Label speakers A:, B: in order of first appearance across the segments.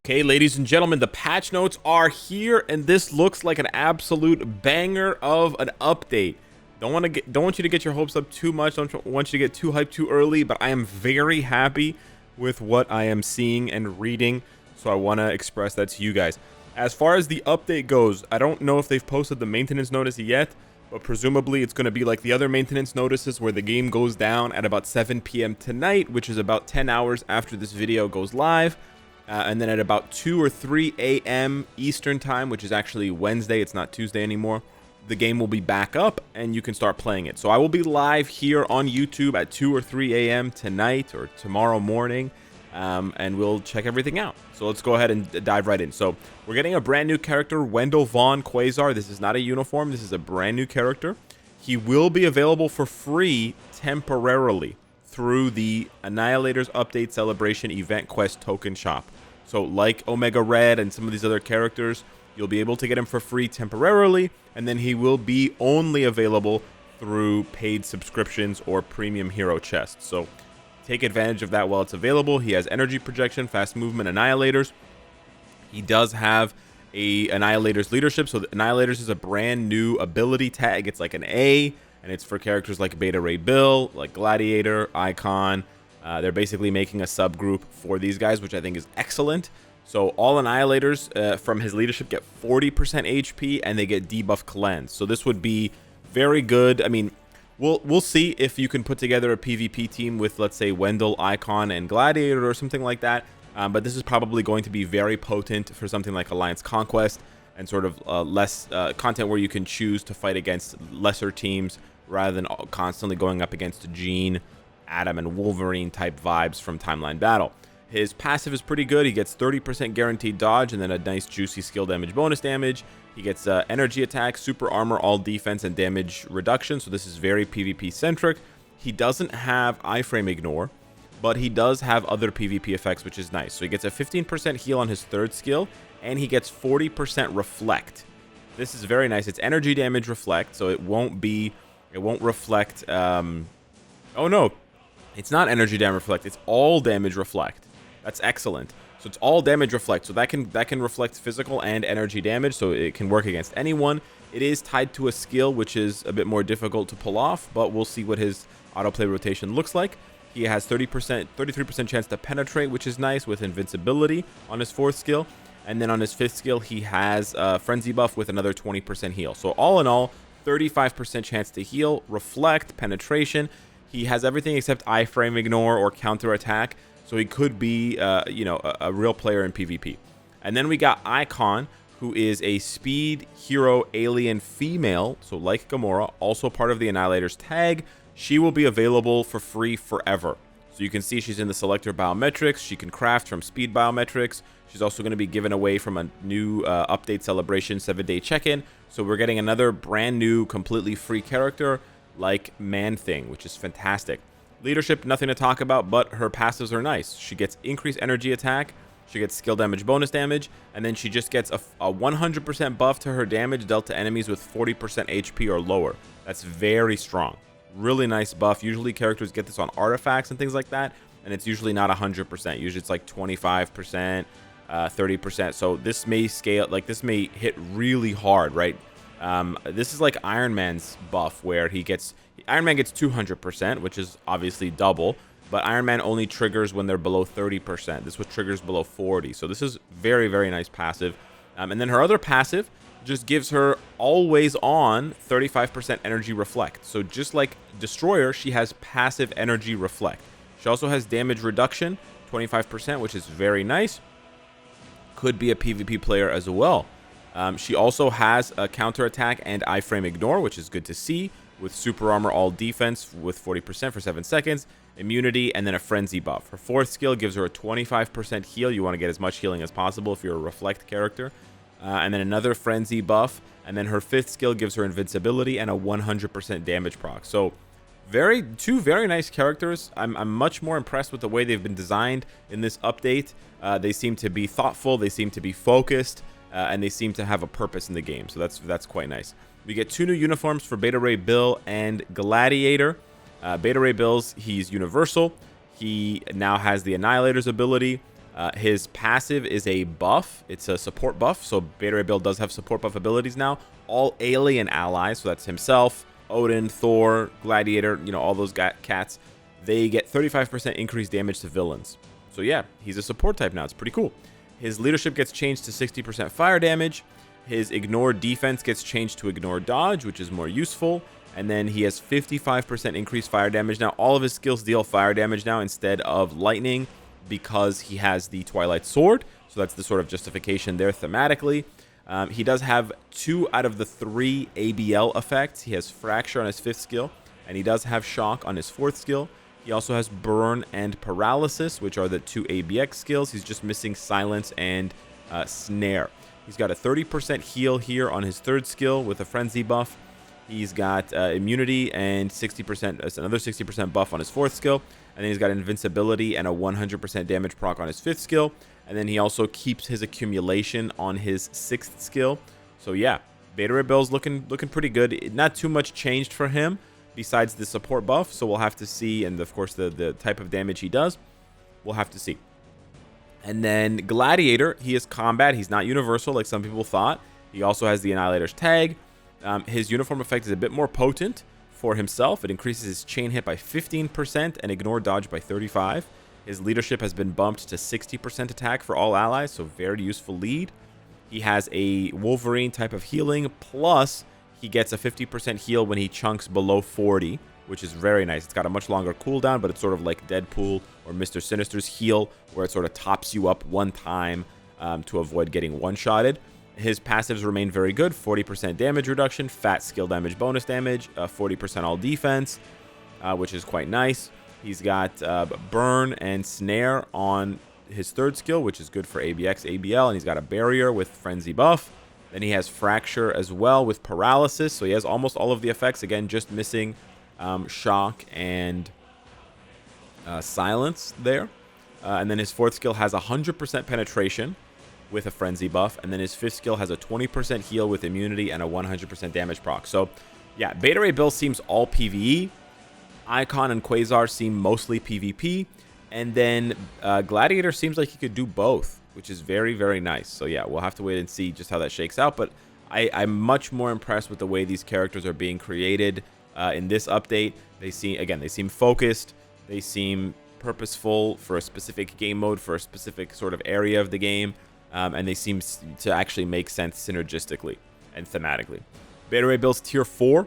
A: Okay, ladies and gentlemen, the patch notes are here, and this looks like an absolute banger of an update. Don't want you to get your hopes up too much. Don't want you to get too hyped too early, but I am very happy with what I am seeing and reading, so I want to express that to you guys. As far as the update goes, I don't know if they've posted the maintenance notice yet, but presumably it's going to be like the other maintenance notices where the game goes down at about 7 p.m. tonight, which is about 10 hours after this video goes live. And then at about 2 or 3 a.m. Eastern time, which is actually Wednesday, it's not Tuesday anymore, the game will be back up and you can start playing it. So I will be live here on YouTube at 2 or 3 a.m. tonight or tomorrow morning, and we'll check everything out. So let's go ahead and dive right in. So we're getting a brand new character, Wendell Vaughn Quasar. This is not a uniform. This is a brand new character. He will be available for free temporarily through the Annihilators Update Celebration Event Quest Token Shop. So like Omega Red and some of these other characters, you'll be able to get him for free temporarily, and then he will be only available through paid subscriptions or premium hero chests. So take advantage of that while it's available. He has energy projection, fast movement, Annihilators. He does have a Annihilators leadership. So the Annihilators is a brand new ability tag. It's like an A, and it's for characters like Beta Ray Bill, like Gladiator, Icon. They're basically making a subgroup for these guys, which I think is excellent. So all Annihilators from his leadership get 40% HP, and they get debuff cleanse. So this would be very good. I mean, we'll see if you can put together a PvP team with, let's say, Wendell, Icon, and Gladiator or something like that. But this is probably going to be very potent for something like Alliance Conquest and sort of less content where you can choose to fight against lesser teams rather than constantly going up against Gene, Adam, and Wolverine type vibes from Timeline Battle. His passive is pretty good. He gets 30% guaranteed dodge and then a nice juicy skill damage bonus damage. He gets energy attack, super armor, all defense, and damage reduction. So this is very PvP centric. He doesn't have iframe ignore, but he does have other PvP effects, which is nice. So he gets a 15% heal on his third skill, and he gets 40% reflect. This is very nice. It's energy damage reflect, so it won't reflect. Oh no, it's not energy damage reflect. It's all damage reflect. That's excellent. So it's all damage reflect. So that can reflect physical and energy damage. So it can work against anyone. It is tied to a skill, which is a bit more difficult to pull off, but we'll see what his autoplay rotation looks like. He has 33% chance to penetrate, which is nice, with invincibility on his fourth skill. And then on his fifth skill, he has a frenzy buff with another 20% heal. So all in all, 35% chance to heal, reflect, penetration. He has everything except iframe ignore or counter attack. So he could be, a real player in PvP. And then we got Icon, who is a speed hero alien female. So like Gamora, also part of the Annihilators tag. She will be available for free forever. So you can see she's in the selector biometrics. She can craft from speed biometrics. She's also going to be given away from a new update celebration 7-day check-in. So we're getting another brand new, completely free character like Man-Thing, which is fantastic. Leadership, nothing to talk about, but her passives are nice. She gets increased energy attack. She gets skill damage, bonus damage, and then she just gets a 100% buff to her damage dealt to enemies with 40% HP or lower. That's very strong. Really nice buff. Usually characters get this on artifacts and things like that, and it's usually not 100%. Usually it's like 25%, 30%. So this may scale, like this may hit really hard, right? This is like Iron Man's buff, where Iron Man gets 200%, which is obviously double, but Iron Man only triggers when they're below 30%. This one triggers below 40. So this is very, very nice passive. And then her other passive just gives her always on 35% energy reflect. So just like Destroyer, she has passive energy reflect. She also has damage reduction, 25%, which is very nice. Could be a PvP player as well. She also has a counter attack and iframe ignore, which is good to see, with super armor, all defense with 40% for 7 seconds, immunity, and then a frenzy buff. Her fourth skill gives her a 25% heal. You want to get as much healing as possible if you're a reflect character. And then another frenzy buff, and then her fifth skill gives her invincibility and a 100% damage proc. So two very nice characters. I'm much more impressed with the way they've been designed in this update. They seem to be thoughtful, they seem to be focused, and they seem to have a purpose in the game. So that's quite nice. We get 2 new uniforms for Beta Ray Bill and Gladiator. Beta Ray Bill's, he's universal. He now has the Annihilator's ability. His passive is a buff. It's a support buff, so Beta Ray Bill does have support buff abilities now. All alien allies, so that's himself, Odin, Thor, Gladiator, you know, all those cats, they get 35% increased damage to villains. So yeah, he's a support type now. It's pretty cool. His leadership gets changed to 60% fire damage. His ignore defense gets changed to ignore dodge, which is more useful. And then he has 55% increased fire damage. Now, all of his skills deal fire damage now instead of lightning because he has the Twilight Sword. So that's the sort of justification there thematically. He does have 2 out of the 3 ABL effects. He has Fracture on his 5th skill, and he does have Shock on his 4th skill. He also has Burn and Paralysis, which are the 2 ABX skills. He's just missing Silence and Snare. He's got a 30% heal here on his 3rd skill with a Frenzy buff. He's got immunity and 60%, another 60% buff on his 4th skill. And then he's got invincibility and a 100% damage proc on his 5th skill. And then he also keeps his accumulation on his 6th skill. So yeah, Beta Ray Bill's looking pretty good. Not too much changed for him besides the support buff. So we'll have to see, and of course the type of damage he does, we'll have to see. And then Gladiator, he is combat. He's not universal like some people thought. He also has the Annihilator's tag. His uniform effect is a bit more potent for himself. It increases his chain hit by 15% and ignore dodge by 35%. His leadership has been bumped to 60% attack for all allies, so very useful lead. He has a Wolverine type of healing, plus he gets a 50% heal when he chunks below 40, which is very nice. It's got a much longer cooldown, but it's sort of like Deadpool or Mr. Sinister's heal, where it sort of tops you up one time to avoid getting one-shotted. His passives remain very good. 40% damage reduction, fat skill damage bonus damage, 40% all defense, which is quite nice. He's got Burn and Snare on his 3rd skill, which is good for ABX, ABL, and he's got a Barrier with Frenzy buff. Then he has Fracture as well with Paralysis, so he has almost all of the effects. Again, just missing Shock and Silence there. And then his 4th skill has 100% penetration with a Frenzy buff, and then his 5th skill has a 20% heal with immunity and a 100% damage proc. So yeah, Beta Ray Bill seems all PvE. Icon and Quasar seem mostly PvP, and then Gladiator seems like he could do both, which is very, very nice. So yeah, we'll have to wait and see just how that shakes out, but I'm much more impressed with the way these characters are being created in this update. They seem focused, they seem purposeful for a specific game mode, for a specific sort of area of the game. And they seem to actually make sense synergistically and thematically. Beta Ray Bill's tier 4,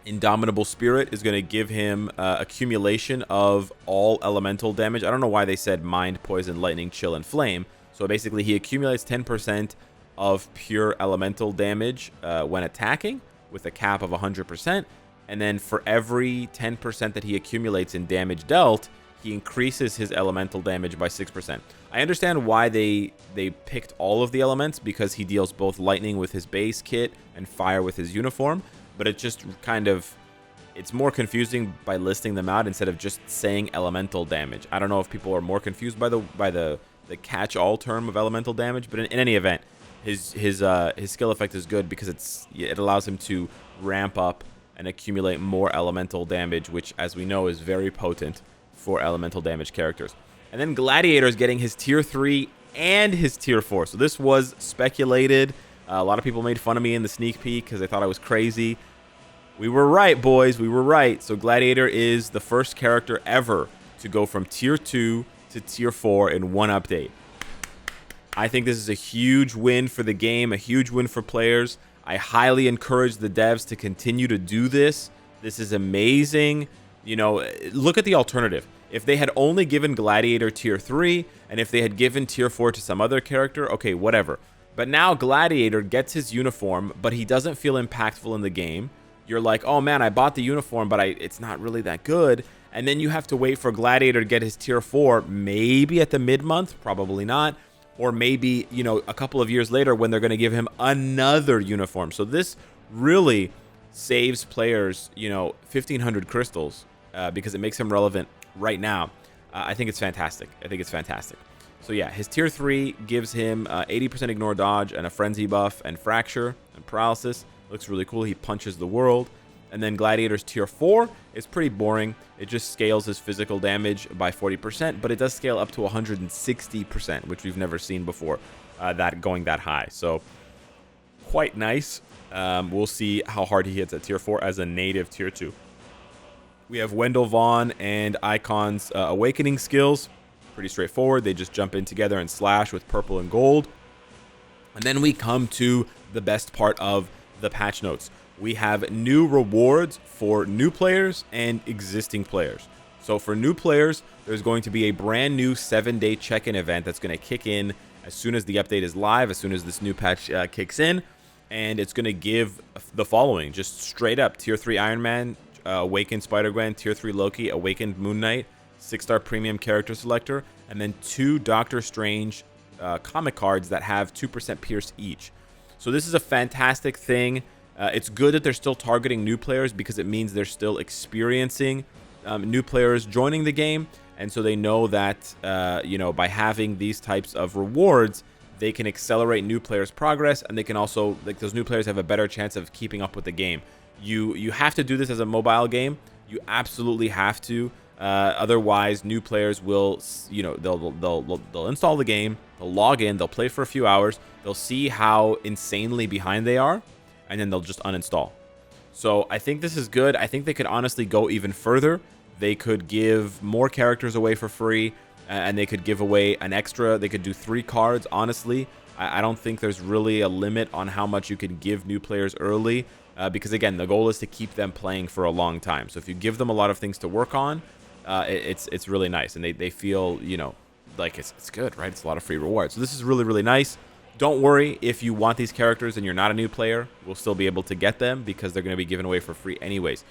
A: Indomitable Spirit, is going to give him accumulation of all elemental damage. I don't know why they said Mind, Poison, Lightning, Chill, and Flame. So basically he accumulates 10% of pure elemental damage when attacking with a cap of 100%. And then for every 10% that he accumulates in damage dealt, he increases his elemental damage by 6%. I understand why they picked all of the elements, because he deals both lightning with his base kit and fire with his uniform, but it just kind of, it's more confusing by listing them out instead of just saying elemental damage. I don't know if people are more confused by the catch-all term of elemental damage, but in any event, his skill effect is good because it allows him to ramp up and accumulate more elemental damage, which, as we know, is very potent for elemental damage characters. And then Gladiator is getting his tier 3 and his tier 4. So this was speculated. A lot of people made fun of me in the sneak peek because they thought I was crazy. We were right, boys. We were right. So Gladiator is the first character ever to go from tier 2 to tier 4 in one update. I think this is a huge win for the game, a huge win for players. I highly encourage the devs to continue to do this. This is amazing. You know, look at the alternative. If they had only given Gladiator tier 3, and if they had given tier 4 to some other character, okay, whatever. But now Gladiator gets his uniform, but he doesn't feel impactful in the game. You're like, oh man, I bought the uniform, but it's not really that good. And then you have to wait for Gladiator to get his tier 4, maybe at the mid-month, probably not. Or maybe, you know, a couple of years later when they're going to give him another uniform. So this really saves players, you know, 1,500 crystals because it makes him relevant right now. I think it's fantastic. I think it's fantastic. So yeah, his tier 3 gives him 80% ignore dodge and a frenzy buff and fracture and paralysis. Looks really cool. He punches the world. And then Gladiator's tier 4 is pretty boring. It just scales his physical damage by 40%, but it does scale up to 160%, which we've never seen before, that going that high. So quite nice. We'll see how hard he hits at tier 4 as a native tier 2. We have Wendell Vaughn and Icon's awakening skills. Pretty straightforward. They just jump in together and slash with purple and gold. And then we come to the best part of the patch notes. We have new rewards for new players and existing players. So for new players, there's going to be a brand new 7-day check-in event that's going to kick in as soon as the update is live, as soon as this new patch kicks in. And it's going to give the following, just straight up tier 3 Iron Man, Awakened Spider-Gwen, tier 3 Loki, Awakened Moon Knight, 6-star premium character selector, and then 2 Doctor Strange comic cards that have 2% pierce each. So this is a fantastic thing. It's good that they're still targeting new players because it means they're still experiencing new players joining the game. And so they know that, by having these types of rewards, they can accelerate new players' progress. And they can also, like, those new players have a better chance of keeping up with the game. You have to do this as a mobile game. You absolutely have to. Otherwise, new players will, they'll install the game, they'll log in, they'll play for a few hours, they'll see how insanely behind they are, and then they'll just uninstall. So I think this is good. I think they could honestly go even further. They could give more characters away for free, and they could give away an extra. They could do 3 cards, honestly. I don't think there's really a limit on how much you can give new players early, because, again, the goal is to keep them playing for a long time. So if you give them a lot of things to work on, it's really nice, and they feel, like it's good, right? It's a lot of free rewards. So this is really, really nice. Don't worry if you want these characters and you're not a new player. We'll still be able to get them because they're going to be given away for free anyways.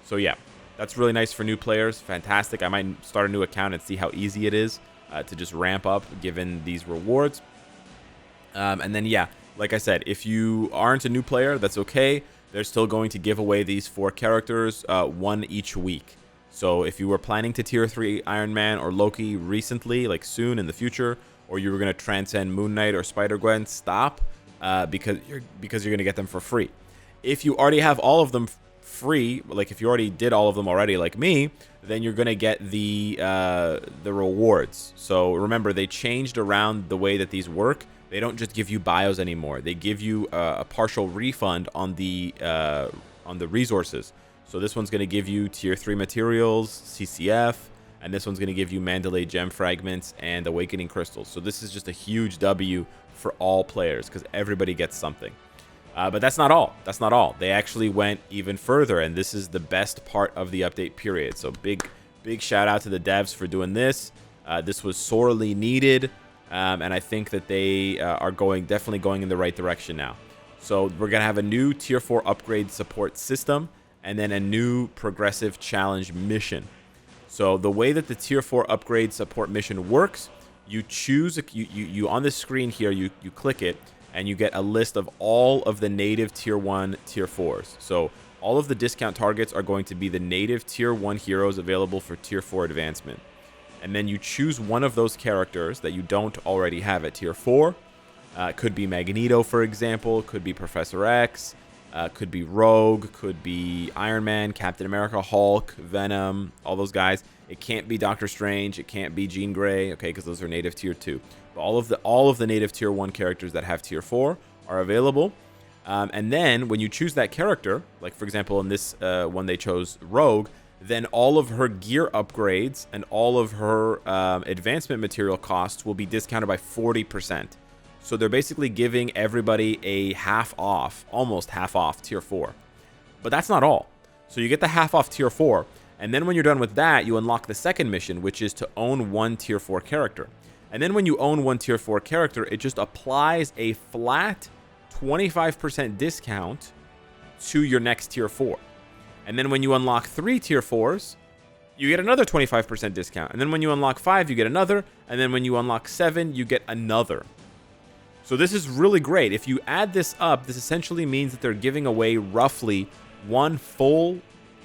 A: So yeah, that's really nice for new players. Fantastic. I might start a new account and see how easy it is to just ramp up given these rewards. And then, yeah, like I said, if you aren't a new player, that's okay. They're still going to give away these 4 characters, 1 each week. So if you were planning to tier 3 Iron Man or Loki recently, like soon in the future, or you were going to transcend Moon Knight or Spider-Gwen, stop, because you're going to get them for free. If you already have all of them free, like if you already did all of them already like me, then you're going to get the rewards. So remember, they changed around the way that these work. They don't just give you bios anymore. They give you a partial refund on the resources. So this one's going to give you tier 3 materials, CCF, and this one's going to give you Mandalay Gem Fragments and Awakening Crystals. So this is just a huge W for all players because everybody gets something. But that's not all. That's not all. They actually went even further, and this is the best part of the update period. So big shout out to the devs for doing this. This was sorely needed, and I think that they are definitely going in the right direction now. So we're going to have a new tier 4 upgrade support system and then a new progressive challenge mission. So the way that the tier 4 upgrade support mission works, you choose, you on this screen here, you click it, and you get a list of all of the native tier 1, tier 4s. So all of the discount targets are going to be the native tier 1 heroes available for tier 4 advancement. And then you choose one of those characters that you don't already have at tier 4. Could be Magneto, for example, could be Professor X, could be Rogue, could be Iron Man, Captain America, Hulk, Venom, all those guys. It can't be Doctor Strange. It can't be Jean Grey, okay, because those are native tier 2. But all of the native tier 1 characters that have tier 4 are available. And then when you choose that character, like for example in this one they chose Rogue, then all of her gear upgrades and all of her advancement material costs will be discounted by 40%. So they're basically giving everybody a half off, almost half off tier 4. But that's not all. So you get the half off tier 4, and then when you're done with that, you unlock the second mission, which is to own 1 tier 4 character. And then when you own 1 tier 4 character, it just applies a flat 25% discount to your next tier 4. And then when you unlock 3 tier 4s, you get another 25% discount. And then when you unlock 5, you get another. And then when you unlock 7, you get another. So this is really great. If you add this up, this essentially means that they're giving away roughly 1 full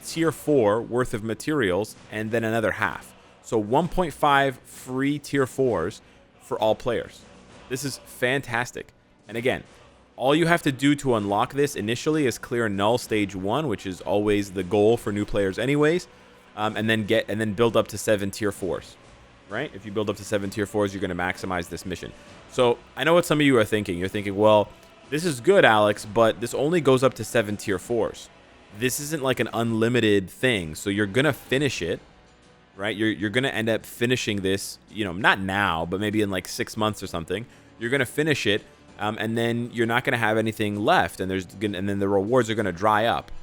A: tier 4 worth of materials and then another half. So 1.5 free tier 4s for all players. This is fantastic. And again, All you have to do to unlock this initially is clear null stage 1, which is always the goal for new players anyways, and then build up to 7 tier 4s, right? If you build up to 7 tier 4s, you're going to maximize this mission. So I know what some of you are thinking. You're thinking, well, this is good, Alex, but this only goes up to 7 tier 4s. This isn't like an unlimited thing, so you're going to finish it, right? You're going to end up finishing this, you know, not now, but maybe in like 6 months or something. You're going to finish it. And then you're not going to have anything left, and then the rewards are going to dry up.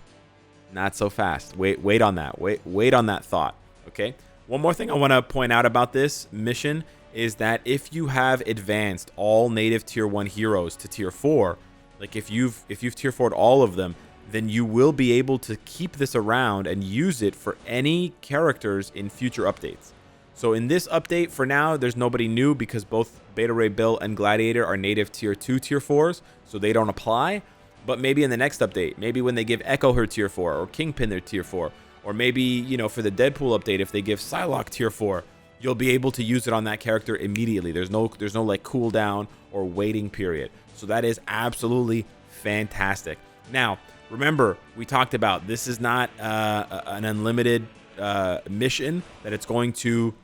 A: Not so fast. Wait on that. Wait on that thought. Okay. One more thing I want to point out about this mission is that if you have advanced all native tier 1 heroes to tier 4, like if you've tier 4'd all of them, then you will be able to keep this around and use it for any characters in future updates. So in this update, for now, there's nobody new because both Beta Ray Bill and Gladiator are native tier 2, tier 4s, so they don't apply. But maybe in the next update, maybe when they give Echo her tier 4 or Kingpin their tier 4, or maybe, you know, for the Deadpool update, if they give Psylocke tier 4, you'll be able to use it on that character immediately. There's no like cooldown or waiting period. So that is absolutely fantastic. Now, remember, we talked about this is not an unlimited mission that it's going to.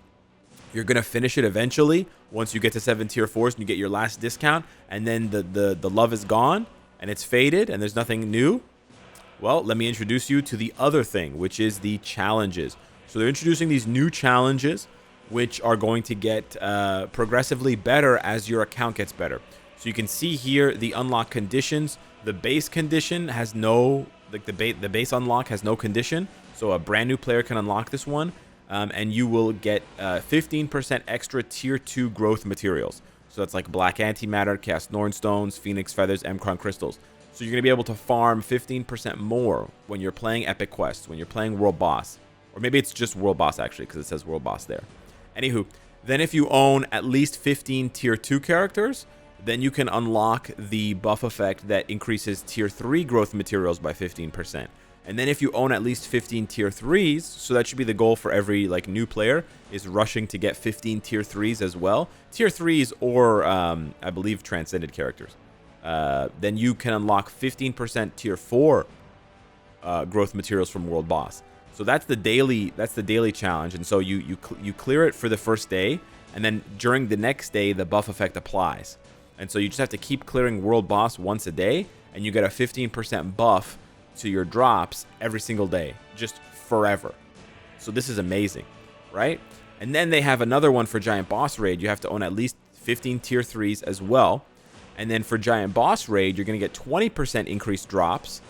A: You're going to finish it eventually once you get to 7 tier 4s and you get your last discount, and then the love is gone and it's faded and there's nothing new. Well, let me introduce you to the other thing, which is the challenges. So they're introducing these new challenges, which are going to get progressively better as your account gets better. So you can see here the unlock conditions. The base condition has no, like the base unlock has no condition. So a brand new player can unlock this one. And you will get 15% extra tier 2 growth materials. So that's like black antimatter, cast Norn stones, phoenix feathers, Emcron crystals. So you're going to be able to farm 15% more when you're playing epic quests, when you're playing world boss. Or maybe it's just world boss actually, because it says world boss there. Anywho, then if you own at least 15 tier 2 characters, then you can unlock the buff effect that increases tier 3 growth materials by 15%. And then if you own at least 15 tier 3s, so that should be the goal for every like new player, is rushing to get 15 tier 3s as well. Tier 3s or I believe transcended characters. Then you can unlock 15% tier 4 growth materials from world boss. So that's the daily challenge. And so you clear it for the first day, and then during the next day the buff effect applies. And so you just have to keep clearing world boss once a day, and you get a 15% buff to your drops every single day, just forever. So this is amazing, right? And then they have another one for Giant Boss Raid. You have to own at least 15 tier 3s as well. And then for Giant Boss Raid, you're going to get 20% increased drops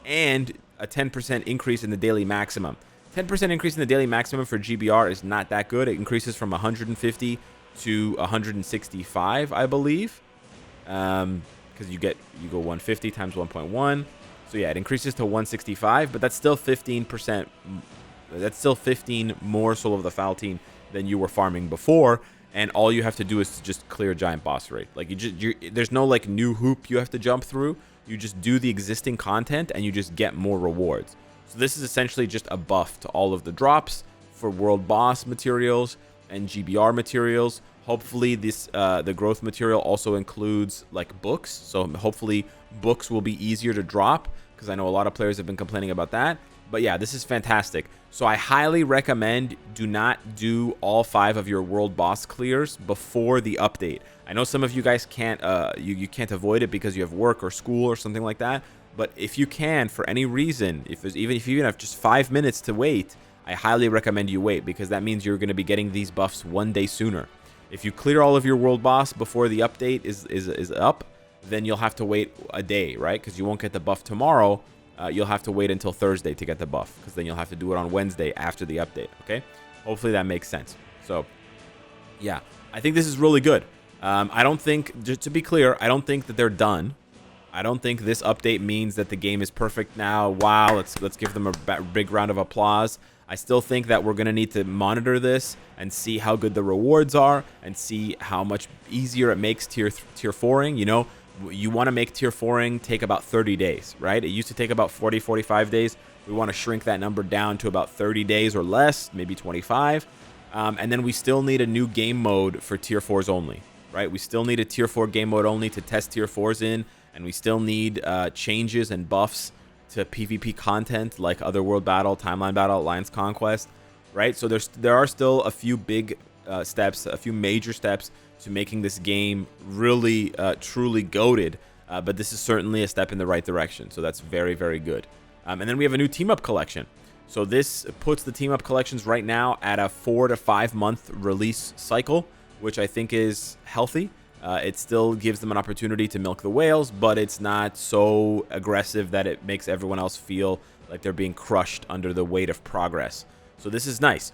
A: and a 10% increase in the daily maximum. 10% increase in the daily maximum for GBR is not that good. It increases from 150 to 165, I believe. Because you go 150 times 1.1. So yeah, it increases to 165, but that's still 15%. That's still 15 more Soul of the Faltine than you were farming before, and all you have to do is to just clear Giant Boss Raid. Like there's no like new hoop you have to jump through. You just do the existing content and you just get more rewards. So this is essentially just a buff to all of the drops for World Boss materials and GBR materials. Hopefully this the growth material also includes like books. So hopefully books will be easier to drop, because I know a lot of players have been complaining about that. But yeah, this is fantastic. So I highly recommend do not do all 5 of your world boss clears before the update. I know some of you guys can't you can't avoid it because you have work or school or something like that. But if you can, for any reason, even if you have just 5 minutes to wait, I highly recommend you wait, because that means you're going to be getting these buffs one day sooner. If you clear all of your world boss before the update is up, then you'll have to wait a day, right? Because you won't get the buff tomorrow. You'll have to wait until Thursday to get the buff, because then you'll have to do it on Wednesday after the update, okay? Hopefully that makes sense. So, yeah, I think this is really good. I don't think, just to be clear, I don't think that they're done. I don't think this update means that the game is perfect now. Wow, let's give them a big round of applause. I still think that we're going to need to monitor this and see how good the rewards are and see how much easier it makes tier 4ing. You know, you want to make tier 4ing take about 30 days, right? It used to take about 40, 45 days. We want to shrink that number down to about 30 days or less, maybe 25. And then we still need a new game mode for tier 4s only, right? We still need a tier 4 game mode only to test tier 4s in and we still need changes and buffs to PvP content like Otherworld Battle, Timeline Battle, Alliance Conquest, right? So there are still a few big steps, a few major steps to making this game really truly goated, but this is certainly a step in the right direction, so that's very, very good. And then we have a new team up collection. So this puts the team up collections right now at a 4 to 5 month release cycle, which I think is healthy. It still gives them an opportunity to milk the whales, but it's not so aggressive that it makes everyone else feel like they're being crushed under the weight of progress. So this is nice.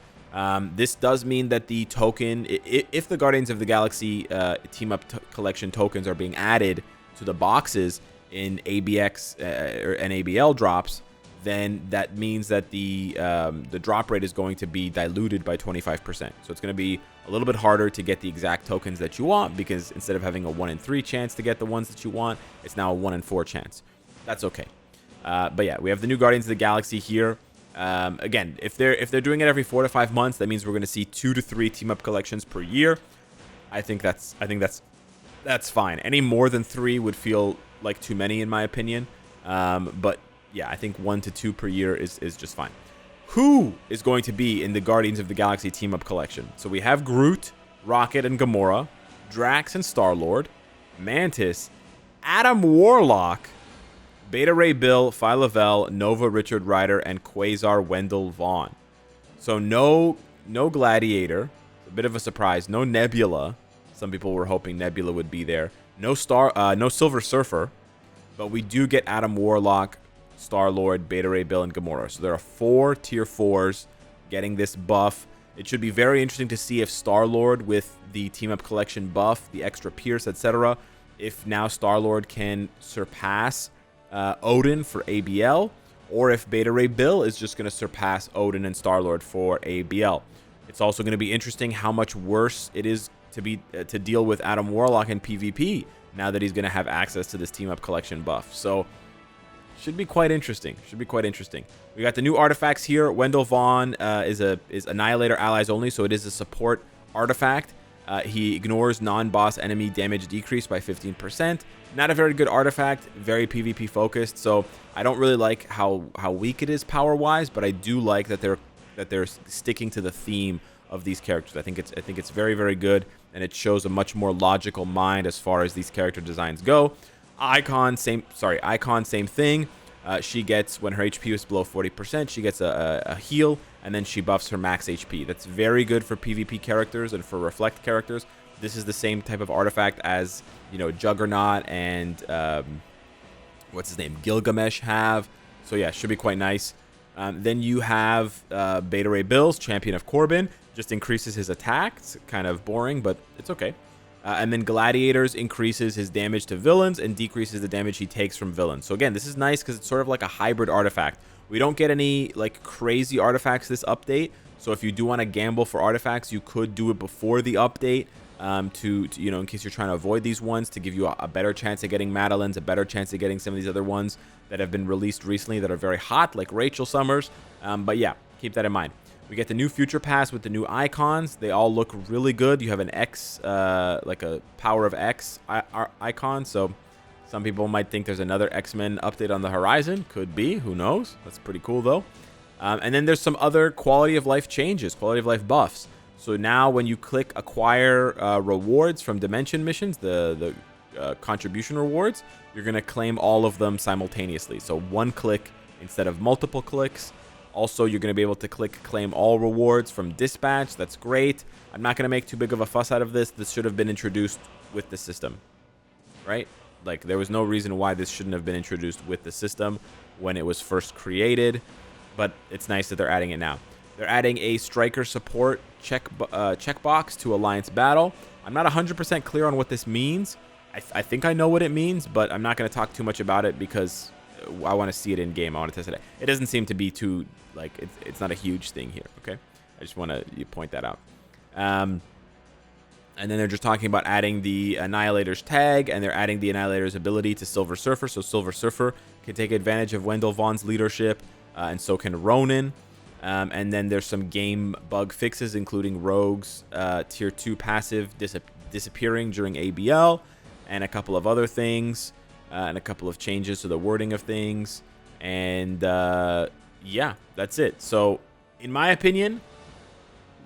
A: This does mean that the token, if the Guardians of the Galaxy team-up collection tokens are being added to the boxes in ABX or NABL drops, then that means that the drop rate is going to be diluted by 25%. So it's going to be a little bit harder to get the exact tokens that you want, because instead of having a 1 in 3 chance to get the ones that you want, it's now a 1 in 4 chance. That's okay. But yeah, we have the new Guardians of the Galaxy here. Again, if they're doing it every 4 to 5 months, that means we're going to see 2 to 3 team up collections per year. I think that's fine. Any more than 3 would feel like too many in my opinion. But yeah, I think 1 to 2 per year is just fine. Who is going to be in the Guardians of the Galaxy team-up collection? So we have Groot, Rocket and Gamora, Drax and Star-Lord, Mantis, Adam Warlock, Beta Ray Bill, Phyla-Vell, Nova Richard Rider, and Quasar Wendell Vaughn. So no Gladiator, a bit of a surprise. No Nebula. Some people were hoping Nebula would be there. No Silver Surfer, but we do get Adam Warlock, Star-Lord, Beta Ray Bill, and Gamora. So there are 4 tier 4s getting this buff. It should be very interesting to see if Star-Lord, with the team-up collection buff, the extra Pierce, etc., if now Star-Lord can surpass Odin for ABL, or if Beta Ray Bill is just going to surpass Odin and Star-Lord for ABL. It's also going to be interesting how much worse it is to deal with Adam Warlock in PvP now that he's going to have access to this team-up collection buff. So should be quite interesting. We got the new artifacts here. Wendell Vaughn is Annihilator allies only, so it is a support artifact. He ignores non-boss enemy damage decrease by 15%. Not a very good artifact, very PvP focused. So I don't really like how weak it is power-wise, but I do like that they're sticking to the theme of these characters. I think it's very, very good, and it shows a much more logical mind as far as these character designs go. Icon, same thing. She gets, when her HP is below 40%, she gets a heal, and then she buffs her max HP. That's very good for PvP characters and for Reflect characters. This is the same type of artifact as, Juggernaut and what's his name, Gilgamesh have. So yeah, should be quite nice. Then you have Beta Ray Bill's Champion of Corbin. Just increases his attack. It's kind of boring, but it's okay. And then Gladiators increases his damage to villains and decreases the damage he takes from villains. So again, this is nice because it's sort of like a hybrid artifact. We don't get any like crazy artifacts this update. So if you do want to gamble for artifacts, you could do it before the update to in case you're trying to avoid these ones, to give you a better chance of getting Madeline's, a better chance of getting some of these other ones that have been released recently that are very hot, like Rachel Summers. But yeah, keep that in mind. We get the new Future Pass with the new icons. They all look really good. You have an X, like a Power of X icon. So some people might think there's another X-Men update on the horizon. Could be. Who knows? That's pretty cool, though. And then there's some other quality of life changes, quality of life buffs. So now when you click Acquire rewards from Dimension missions, the contribution rewards, you're going to claim all of them simultaneously. So one click instead of multiple clicks. Also, you're going to be able to click Claim All Rewards from Dispatch. That's great. I'm not going to make too big of a fuss out of this. This should have been introduced with the system, right? Like, there was no reason why this shouldn't have been introduced with the system when it was first created, but it's nice that they're adding it now. They're adding a Striker Support checkbox to Alliance Battle. I'm not 100% clear on what this means. I think I know what it means, but I'm not going to talk too much about it because I want to see it in game. I want to test it. It doesn't seem to be too, like, it's not a huge thing here, okay? I just want to point that out. And then they're just talking about adding the Annihilator's tag, and they're adding the Annihilator's ability to Silver Surfer, so Silver Surfer can take advantage of Wendell Vaughn's leadership, and so can Ronin. And then there's some game bug fixes, including Rogue's Tier 2 passive disappearing during ABL, and a couple of other things. and a couple of changes to the wording of things. And yeah, that's it. So in my opinion,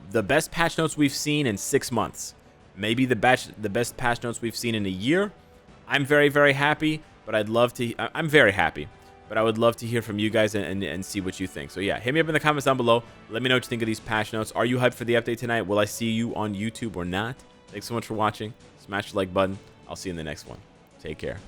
A: the best patch notes we've seen in 6 months. Maybe the best patch notes we've seen in a year. I'm very, very happy, but I'm very happy, but I would love to hear from you guys and see what you think. So yeah, hit me up in the comments down below. Let me know what you think of these patch notes. Are you hyped for the update tonight? Will I see you on YouTube or not? Thanks so much for watching. Smash the like button. I'll see you in the next one. Take care.